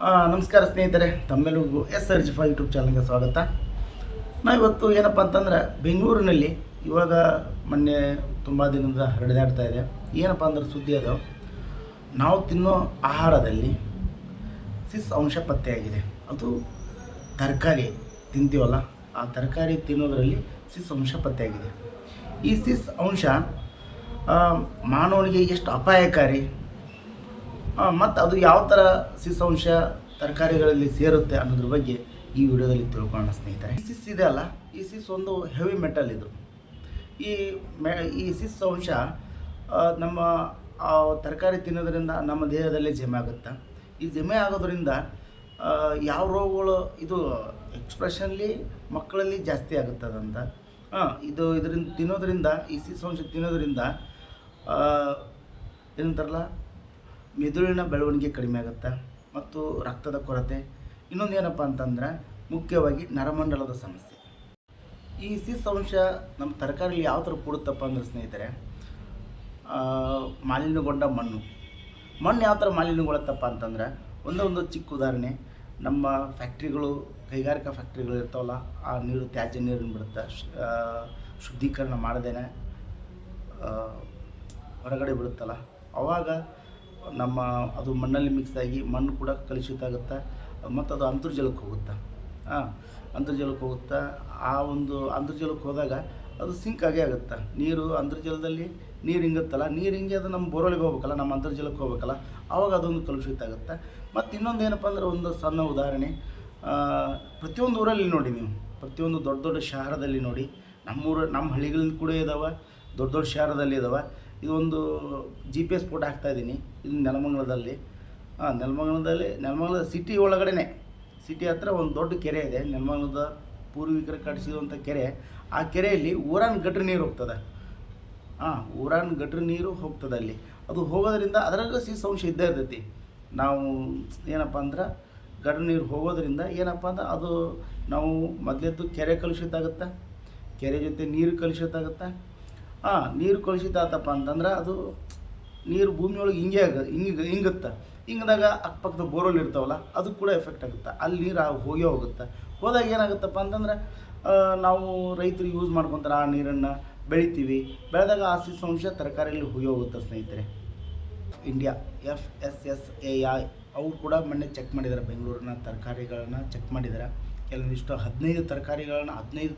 ನಮಸ್ಕಾರ ಸ್ನೇಹಿತರೆ, ತಮ್ಮೆಲ್ಲರಿಗೂ SRG5 ಯೂಟ್ಯೂಬ್ ಚಾನಲ್ಗೆ ಸ್ವಾಗತ. ನಾವಿವತ್ತು ಏನಪ್ಪ ಅಂತಂದರೆ ಬೆಂಗಳೂರಿನಲ್ಲಿ ಇವಾಗ ಮೊನ್ನೆ ತುಂಬ ದಿನದಿಂದ ಹರಡಿದಾಡ್ತಾ ಇದೆ. ಏನಪ್ಪ ಅಂದ್ರೆ ಸುದ್ದಿ ಅದು, ನಾವು ತಿನ್ನೋ ಆಹಾರದಲ್ಲಿ ಸಿಸ್ ಅಂಶ ಪತ್ತೆಯಾಗಿದೆ. ಅದು ತರಕಾರಿ ತಿಂತೀವಲ್ಲ, ಆ ತರಕಾರಿ ತಿನ್ನೋದರಲ್ಲಿ ಸಿಸ್ ಅಂಶ ಪತ್ತೆಯಾಗಿದೆ. ಈ ಸಿಸ್ ಅಂಶ ಮಾನವನಿಗೆ ಎಷ್ಟು ಅಪಾಯಕಾರಿ ಮತ್ತು ಅದು ಯಾವ ಥರ ಸಿಸ್ ತರಕಾರಿಗಳಲ್ಲಿ ಸೇರುತ್ತೆ ಅನ್ನೋದ್ರ ಬಗ್ಗೆ ಈ ವಿಡಿಯೋದಲ್ಲಿ ತಿಳ್ಕೊಳ್ಳೋಣ ಸ್ನೇಹಿತರೆ. ಈ ಸಿಸ್ ಇದೆ ಅಲ್ಲ, ಈ ಸಿಸ್ ಒಂದು ಹೆವಿ ಮೆಟಲ್. ಇದು ಈ ಸಿಸ್ ಅಂಶ ನಮ್ಮ ತರಕಾರಿ ತಿನ್ನೋದ್ರಿಂದ ನಮ್ಮ ದೇಹದಲ್ಲಿ ಜಮೆ ಆಗುತ್ತೆ. ಈ ಜಮೆ ಆಗೋದ್ರಿಂದ ಯಾವ ರೋಗಗಳು ಇದು ಎಕ್ಸ್ಪ್ರೆಷನ್ಲಿ ಮಕ್ಕಳಲ್ಲಿ ಜಾಸ್ತಿ ಆಗುತ್ತದಂತ. ಇದರಿಂದ ತಿನ್ನೋದ್ರಿಂದ, ಈ ಸಿಸ್ ಅಂಶ ತಿನ್ನೋದ್ರಿಂದ ಏನಂತಾರಲ್ಲ, ಮೆದುಳಿನ ಬೆಳವಣಿಗೆ ಕಡಿಮೆ ಆಗುತ್ತೆ ಮತ್ತು ರಕ್ತದ ಕೊರತೆ. ಇನ್ನೊಂದು ಏನಪ್ಪ ಅಂತಂದರೆ ಮುಖ್ಯವಾಗಿ ನರಮಂಡಲದ ಸಮಸ್ಯೆ. ಈ ಸಿಸ್ ಅಂಶ ನಮ್ಮ ತರಕಾರಿಯಲ್ಲಿ ಯಾವ ಥರ ಕೂಡುತ್ತಪ್ಪ ಅಂದರೆ ಸ್ನೇಹಿತರೆ, ಮಾಲಿನ್ಯಗೊಂಡ ಮಣ್ಣು ಯಾವ ಥರ ಮಾಲಿನ್ಯಗೊಳ್ಳುತ್ತಪ್ಪ ಅಂತಂದರೆ, ಒಂದೊಂದು ಚಿಕ್ಕ ಉದಾಹರಣೆ, ನಮ್ಮ ಫ್ಯಾಕ್ಟ್ರಿಗಳು, ಕೈಗಾರಿಕಾ ಫ್ಯಾಕ್ಟ್ರಿಗಳು ಇರ್ತಾವಲ್ಲ, ಆ ನೀರು ತ್ಯಾಜ್ಯ ನೀರನ್ನು ಬಿಡುತ್ತೆ. ಶುದ್ಧೀಕರಣ ಮಾಡದೇನೆ ಹೊರಗಡೆ ಬಿಡುತ್ತಲ್ಲ, ಆವಾಗ ನಮ್ಮ ಅದು ಮಣ್ಣಲ್ಲಿ ಮಿಕ್ಸ್ ಆಗಿ ಮಣ್ಣು ಕೂಡ ಕಲುಷಿತ ಆಗುತ್ತೆ ಮತ್ತು ಅದು ಅಂತರ್ಜಲಕ್ಕೆ ಹೋಗುತ್ತೆ. ಆ ಒಂದು ಅಂತರ್ಜಲಕ್ಕೆ ಹೋದಾಗ ಅದು ಸಿಂಕ್ ಆಗೇ ಆಗುತ್ತೆ. ನೀರು ಅಂತರ್ಜಲದಲ್ಲಿ ನೀರು ಹಿಂಗುತ್ತಲ್ಲ, ನೀರು ಹಿಂಗೆ ಅದು ನಮ್ಮ ಬೋರೊಳಗೆ ಹೋಗ್ಬೇಕಲ್ಲ, ನಮ್ಮ ಅಂತರ್ಜಲಕ್ಕೆ ಹೋಗ್ಬೇಕಲ್ಲ, ಆವಾಗ ಅದೊಂದು ಕಲುಷಿತ ಆಗುತ್ತೆ. ಮತ್ತು ಇನ್ನೊಂದು ಏನಪ್ಪ ಅಂದರೆ, ಒಂದು ಸಣ್ಣ ಉದಾಹರಣೆ, ಪ್ರತಿಯೊಂದು ಊರಲ್ಲಿ ನೋಡಿ ನೀವು, ಪ್ರತಿಯೊಂದು ದೊಡ್ಡ ದೊಡ್ಡ ಶಹರದಲ್ಲಿ ನೋಡಿ, ನಮ್ಮ ಹಳ್ಳಿಗಳಲ್ಲಿ ಕೂಡ ಇದ್ದಾವೆ, ದೊಡ್ಡ ದೊಡ್ಡ ಶಹರದಲ್ಲಿ ಇದ್ದಾವೆ. ಇದೊಂದು GPS ಫೋಟೋ ಹಾಕ್ತಾಯಿದ್ದೀನಿ. ಇದು ನೆಲಮಂಗಲದಲ್ಲಿ ಸಿಟಿ ಒಳಗಡೆ, ಸಿಟಿ ಹತ್ರ ಒಂದು ದೊಡ್ಡ ಕೆರೆ ಇದೆ. ನೆಲಮಂಗಲದ ಪೂರ್ವಿಕರು ಕಟ್ಟಿಸಿರುವಂಥ ಕೆರೆ. ಆ ಕೆರೆಯಲ್ಲಿ ಊರಾನ್ ಗಟ್ರ ನೀರು ಹೋಗ್ತದೆ. ಊರಾನ್ ಗಟ್ರ ನೀರು ಹೋಗ್ತದೆ ಅಲ್ಲಿ. ಅದು ಹೋಗೋದ್ರಿಂದ ಅದರಾಗ ಸಿಸ್ ಅಂಶ ಇದ್ದೇ ಇರ್ತೈತಿ. ನಾವು ಏನಪ್ಪ ಅಂದ್ರೆ, ಗಟ್ರ ನೀರು ಹೋಗೋದ್ರಿಂದ ಏನಪ್ಪ ಅಂದ್ರೆ, ಅದು ನಾವು ಮೊದಲೇದ್ದು ಕೆರೆ ಕಲುಷಿತ ಆಗುತ್ತೆ, ಕೆರೆ ಜೊತೆ ನೀರು ಕಲುಷಿತ ಆಗುತ್ತೆ. ನೀರು ಕಲುಷಿತ ಆತಪ್ಪ ಅಂತಂದ್ರೆ, ಅದು ನೀರು ಭೂಮಿಯೊಳಗೆ ಹಿಂಗುತ್ತೆ. ಹಿಂಗಿದಾಗ ಅಕ್ಕಪಕ್ಕದ ಬೋರ್ವೆಲ್ ಇರ್ತಾವಲ್ಲ, ಅದು ಕೂಡ ಎಫೆಕ್ಟ್ ಆಗುತ್ತೆ. ಅಲ್ಲಿ ನೀರು ಹೋಗುತ್ತೆ. ಹೋದಾಗ ಏನಾಗುತ್ತಪ್ಪ ಅಂತಂದ್ರೆ, ನಾವು ರೈತರು ಯೂಸ್ ಮಾಡ್ಕೊತಾರೆ ಆ ನೀರನ್ನು, ಬೆಳೆದಾಗ ಆ ಸಿಸ್ ಅಂಶ ತರಕಾರಿಯಲ್ಲಿ ಹೋಗುತ್ತೆ ಸ್ನೇಹಿತರೆ. ಇಂಡಿಯಾ FSSAI ಅವ್ರು ಕೂಡ ಮೊನ್ನೆ ಚೆಕ್ ಮಾಡಿದ್ದಾರೆ, ಬೆಂಗಳೂರಿನ ತರಕಾರಿಗಳನ್ನ ಚೆಕ್ ಮಾಡಿದ್ದಾರೆ. ಕೆಲವೊಂದಿಷ್ಟು 15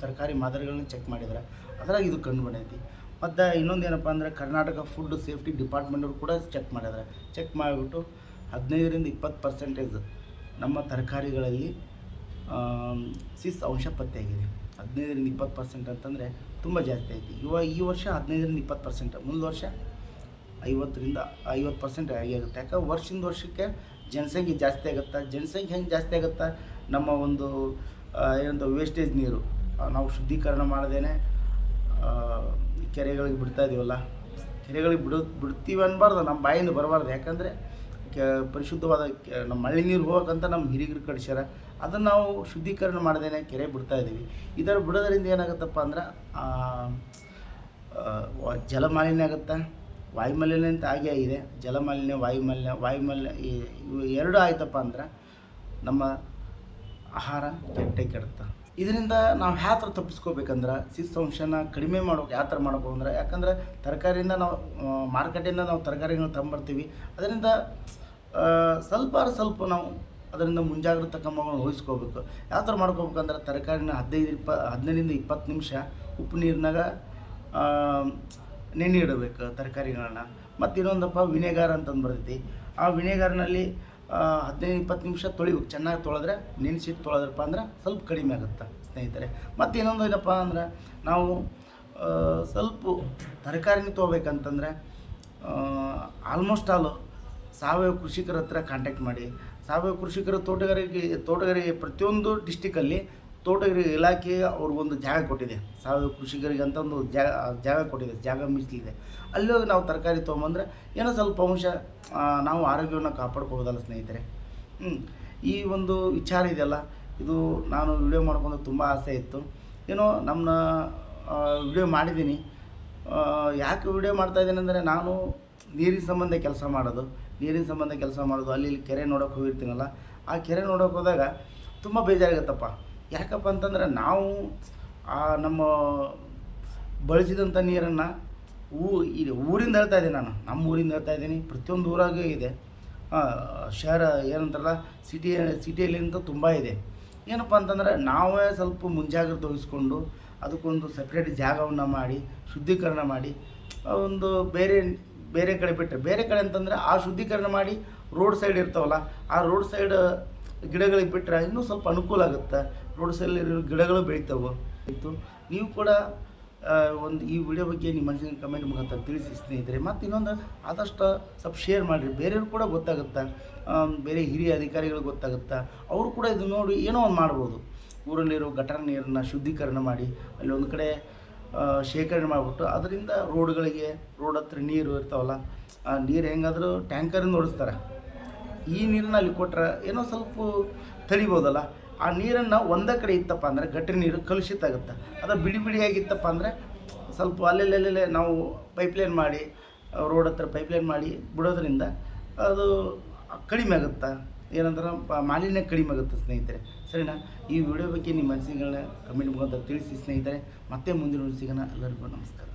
ತರಕಾರಿ ಮಾದರಿಗಳನ್ನ ಚೆಕ್ ಮಾಡಿದ್ದಾರೆ. ಅದರಾಗ ಇದು ಕಂಡು ಬಂದೈತಿ. ಮತ್ತು ಇನ್ನೊಂದು ಏನಪ್ಪ ಅಂದರೆ, ಕರ್ನಾಟಕ ಫುಡ್ ಸೇಫ್ಟಿ ಡಿಪಾರ್ಟ್ಮೆಂಟವ್ರು ಕೂಡ ಚೆಕ್ ಮಾಡಿದ್ದಾರೆ. ಚೆಕ್ ಮಾಡಿಬಿಟ್ಟು 15ರಿಂದ 20% ನಮ್ಮ ತರಕಾರಿಗಳಲ್ಲಿ ಸಿಸ್ ಅಂಶ ಪತ್ತೆಯಾಗಿದೆ. 15ರಿಂದ 20% ಅಂತಂದರೆ ತುಂಬ ಜಾಸ್ತಿ ಐತಿ. ಈ ವರ್ಷ 15ರಿಂದ 20%, ಮುಂದೆ ವರ್ಷ 50ರಿಂದ 50% ಆಗುತ್ತೆ. ಯಾಕಂದ್ರೆ ವರ್ಷದಿಂದ ವರ್ಷಕ್ಕೆ ಜನಸಂಖ್ಯೆ ಜಾಸ್ತಿ ಆಗುತ್ತೆ. ಜನಸಂಖ್ಯೆ ಹೆಂಗೆ ಜಾಸ್ತಿ ಆಗುತ್ತೆ, ನಮ್ಮ ಒಂದು ಏನಂತ ವೇಸ್ಟೇಜ್ ನೀರು ನಾವು ಶುದ್ಧೀಕರಣ ಮಾಡದೇನೆ ಕೆರೆಗಳಿಗೆ ಬಿಡ್ತಾ ಇದೀವಲ್ಲ, ಕೆರೆಗಳಿಗೆ ಬಿಡ್ತೀವಿ ಅನ್ಬಾರ್ದು, ನಮ್ಮ ಬಾಯಿಂದ ಬರಬಾರ್ದು. ಯಾಕಂದರೆ ಪರಿಶುದ್ಧವಾದ ನಮ್ಮ ಮಳೆ ನೀರು ಹೋಗೋಕ್ಕಂತ ನಮ್ಮ ಹಿರಿಯರು ಕಳಿಸ್ಯಾರ. ಅದನ್ನು ನಾವು ಶುದ್ಧೀಕರಣ ಮಾಡದೇನೆ ಕೆರೆ ಬಿಡ್ತಾ ಇದ್ದೀವಿ. ಇದರ ಬಿಡೋದ್ರಿಂದ ಏನಾಗುತ್ತಪ್ಪ ಅಂದ್ರೆ, ಜಲಮಾಲಿನ್ಯ ಆಗುತ್ತೆ, ವಾಯುಮಾಲಿನ್ಯ ಅಂತ ಆಗೇ ಆಗಿದೆ. ಜಲಮಾಲಿನ್ಯ, ವಾಯುಮಾಲಿನ್ಯ ಇವು ಎರಡು ಆಯ್ತಪ್ಪ ಅಂದ್ರೆ ನಮ್ಮ ಆಹಾರ ಕೆಡುತ್ತೆ. ಇದರಿಂದ ನಾವು ಯಾವ ಥರ ತಪ್ಪಿಸ್ಕೋಬೇಕಂದ್ರೆ, ಸಿಸ್ ಅಂಶನ ಕಡಿಮೆ ಮಾಡೋಕೆ ಯಾವ ಥರ ಮಾಡ್ಬೇಕು ಅಂದ್ರೆ, ಯಾಕಂದರೆ ತರಕಾರಿಯಿಂದ ನಾವು ಮಾರ್ಕೆಟಿಂದ ನಾವು ತರಕಾರಿಗಳನ್ನ ತಂಬರ್ತೀವಿ. ಅದರಿಂದ ಸ್ವಲ್ಪ ನಾವು ಅದರಿಂದ ಮುಂಜಾಗ್ರತಾ ಕ್ರಮಗಳನ್ನು ವಹಿಸ್ಕೋಬೇಕು. ಯಾವ ಥರ ಮಾಡ್ಕೋಬೇಕಂದ್ರೆ, ತರಕಾರಿನ 15ರಿಂದ 20 ನಿಮಿಷ ಉಪ್ಪು ನೀರಿನಾಗ ನೆನೆ ಇಡಬೇಕು ತರಕಾರಿಗಳನ್ನ. ಮತ್ತು ಇನ್ನೊಂದಪ್ಪ, ವಿನೆಗಾರ್ ಅಂತಂದು ಬರ್ತೈತಿ. ಆ ವಿನೆಗಾರ್ನಲ್ಲಿ 15-20 ನಿಮಿಷ ತೊಳಿಬೇಕು. ಚೆನ್ನಾಗಿ ತೊಳೆದ್ರೆ, ನೆನೆಸಿಟ್ಟು ತೊಳೆದ್ರಪ್ಪ ಅಂದ್ರೆ ಸ್ವಲ್ಪ ಕಡಿಮೆ ಆಗುತ್ತೆ ಸ್ನೇಹಿತರೆ. ಮತ್ತು ಇನ್ನೊಂದು ಏನಪ್ಪ ಅಂದ್ರೆ, ನಾವು ಸ್ವಲ್ಪ ತರಕಾರಿನ ತೊಗೋಬೇಕಂತಂದರೆ ಆಲ್ಮೋಸ್ಟ್ ಆಲು ಸಾವಯವ ಕೃಷಿಕರ ಹತ್ರ ಕಾಂಟ್ಯಾಕ್ಟ್ ಮಾಡಿ. ಸಾವಯವ ಕೃಷಿಕರ ತೋಟಗಾರಿಕೆ ಪ್ರತಿಯೊಂದು ಡಿಸ್ಟಿಕಲ್ಲಿ ತೋಟಗಾರಿಕೆ ಇಲಾಖೆ ಅವ್ರಿಗೊಂದು ಜಾಗ ಕೊಟ್ಟಿದೆ. ಸಾವಯವ ಕೃಷಿಕರಿಗೆ ಅಂತ ಒಂದು ಜಾಗ ಕೊಟ್ಟಿದೆ, ಜಾಗ ಮೀಸಲಿದೆ. ಅಲ್ಲಿ ಹೋಗಿ ನಾವು ತರಕಾರಿ ತೊಗೊಂಬಂದರೆ ಏನೋ ಸ್ವಲ್ಪ ಅಂಶ ನಾವು ಆರೋಗ್ಯವನ್ನು ಕಾಪಾಡ್ಕೋಬೋದಲ್ಲ ಸ್ನೇಹಿತರೆ. ಈ ಒಂದು ವಿಚಾರ ಇದೆಯಲ್ಲ, ಇದು ನಾನು ವಿಡಿಯೋ ಮಾಡ್ಕೊಂಡು ತುಂಬ ಆಸೆ ಇತ್ತು. ಏನೋ ನಮ್ಮ ವಿಡಿಯೋ ಮಾಡಿದ್ದೀನಿ. ಯಾಕೆ ವಿಡಿಯೋ ಮಾಡ್ತಾಯಿದ್ದೀನಿ ಅಂದರೆ, ನಾನು ನೀರಿನ ಸಂಬಂಧ ಕೆಲಸ ಮಾಡೋದು, ಅಲ್ಲಿ ಇಲ್ಲಿ ಕೆರೆ ನೋಡೋಕೆ ಹೋಗಿರ್ತೀನಲ್ಲ, ಆ ಕೆರೆ ನೋಡೋಕೆ ಹೋದಾಗ ತುಂಬ ಬೇಜಾರಾಗುತ್ತಪ್ಪ. ಯಾಕಪ್ಪ ಅಂತಂದರೆ ನಾವು ನಮ್ಮ ಬಳಸಿದಂಥ ನೀರನ್ನು ಇದು ಊರಿಂದ ಹೇಳ್ತಾ ಇದ್ದೀನಿ, ನಮ್ಮ ಊರಿಂದ ಹೇಳ್ತಾ ಇದ್ದೀನಿ. ಪ್ರತಿಯೊಂದು ಊರಾಗೂ ಇದೆ. ಶಹರ ಏನಂತಾರಲ್ಲ, ಸಿಟಿಯಲ್ಲಿಂತ ತುಂಬ ಇದೆ. ಏನಪ್ಪ ಅಂತಂದರೆ ನಾವೇ ಸ್ವಲ್ಪ ಮುಂಜಾಗ್ರತೆ ವಹಿಸ್ಕೊಂಡು ಅದಕ್ಕೊಂದು ಸಪ್ರೇಟ್ ಜಾಗವನ್ನು ಮಾಡಿ ಶುದ್ಧೀಕರಣ ಮಾಡಿ ಒಂದು ಬೇರೆ ಕಡೆ ಬಿಟ್ಟರೆ, ಬೇರೆ ಕಡೆ ಅಂತಂದರೆ ಆ ಶುದ್ಧೀಕರಣ ಮಾಡಿ ರೋಡ್ ಸೈಡ್ ಇರ್ತಾವಲ್ಲ, ಆ ರೋಡ್ ಸೈಡ್ ಗಿಡಗಳಿಗೆ ಬಿಟ್ಟರೆ ಇನ್ನೂ ಸ್ವಲ್ಪ ಅನುಕೂಲ ಆಗುತ್ತೆ. ರೋಡ್ ಸೈಡಲ್ಲಿರೋ ಗಿಡಗಳು ಬೆಳಿತಾವೆ ಇತ್ತು. ನೀವು ಕೂಡ ಒಂದು ಈ ವಿಡಿಯೋ ಬಗ್ಗೆ ನಿಮ್ಮ ಮನಸ್ಸಿನ ಕಮೆಂಟ್ ಮುಖಾಂತರ ತಿಳಿಸಿ ಸ್ನೇಹಿತರೆ. ಮತ್ತು ಇನ್ನೊಂದು ಆದಷ್ಟು ಸ್ವಲ್ಪ ಶೇರ್ ಮಾಡಿರಿ, ಬೇರೆಯವ್ರು ಕೂಡ ಗೊತ್ತಾಗುತ್ತೆ, ಬೇರೆ ಹಿರಿಯ ಅಧಿಕಾರಿಗಳಿಗೆ ಗೊತ್ತಾಗುತ್ತೆ. ಅವರು ಕೂಡ ಇದು ನೋಡಿ ಏನೋ ಒಂದು ಮಾಡ್ಬೋದು. ಊರಲ್ಲಿರೋ ಗಟಾರ ನೀರನ್ನು ಶುದ್ಧೀಕರಣ ಮಾಡಿ ಅಲ್ಲಿ ಒಂದು ಕಡೆ ಶೇಖರಣೆ ಮಾಡಿಬಿಟ್ಟು ಅದರಿಂದ ರೋಡ್ಗಳಿಗೆ, ರೋಡ್ ಹತ್ರ ನೀರು ಇರ್ತಾವಲ್ಲ, ಆ ನೀರು ಹೆಂಗಾದರೂ ಟ್ಯಾಂಕರಿಂದ ಓಡಿಸ್ತಾರೆ. ಈ ನೀರನ್ನ ಅಲ್ಲಿ ಕೊಟ್ಟರೆ ಏನೋ ಸ್ವಲ್ಪ ತಡಿಬೋದಲ್ಲ. ಆ ನೀರನ್ನು ಒಂದೇ ಕಡೆ ಇತ್ತಪ್ಪ ಅಂದರೆ ಗಟ್ಟಿ ನೀರು ಕಲುಷಿತ ಆಗುತ್ತೆ. ಅದು ಬಿಡಿಯಾಗಿತ್ತಪ್ಪ ಅಂದರೆ ಸ್ವಲ್ಪ ಅಲ್ಲೆಲ್ಲೆಲ್ಲೆಲ್ಲೇ ನಾವು ಪೈಪ್ಲೈನ್ ಮಾಡಿ ರೋಡ್ ಹತ್ರ ಪೈಪ್ಲೈನ್ ಮಾಡಿ ಬಿಡೋದ್ರಿಂದ ಅದು ಕಡಿಮೆ ಆಗುತ್ತೆ. ಏನಂದ್ರೆ ಮಾಲಿನ್ಯ ಕಡಿಮೆ ಆಗುತ್ತೆ ಸ್ನೇಹಿತರೆ. ಸರಿನಾ? ಈ ವಿಡಿಯೋ ಬಗ್ಗೆ ನಿಮ್ಮ ಅನಿಸಿಕೆಗಳನ್ನ ಕಮೆಂಟ್ ಮುಖಾಂತರ ತಿಳಿಸಿ ಸ್ನೇಹಿತರೆ. ಮತ್ತೆ ಮುಂದಿನ ಸಿಗೋಣ. ಎಲ್ಲರಿಗೂ ನಮಸ್ಕಾರ.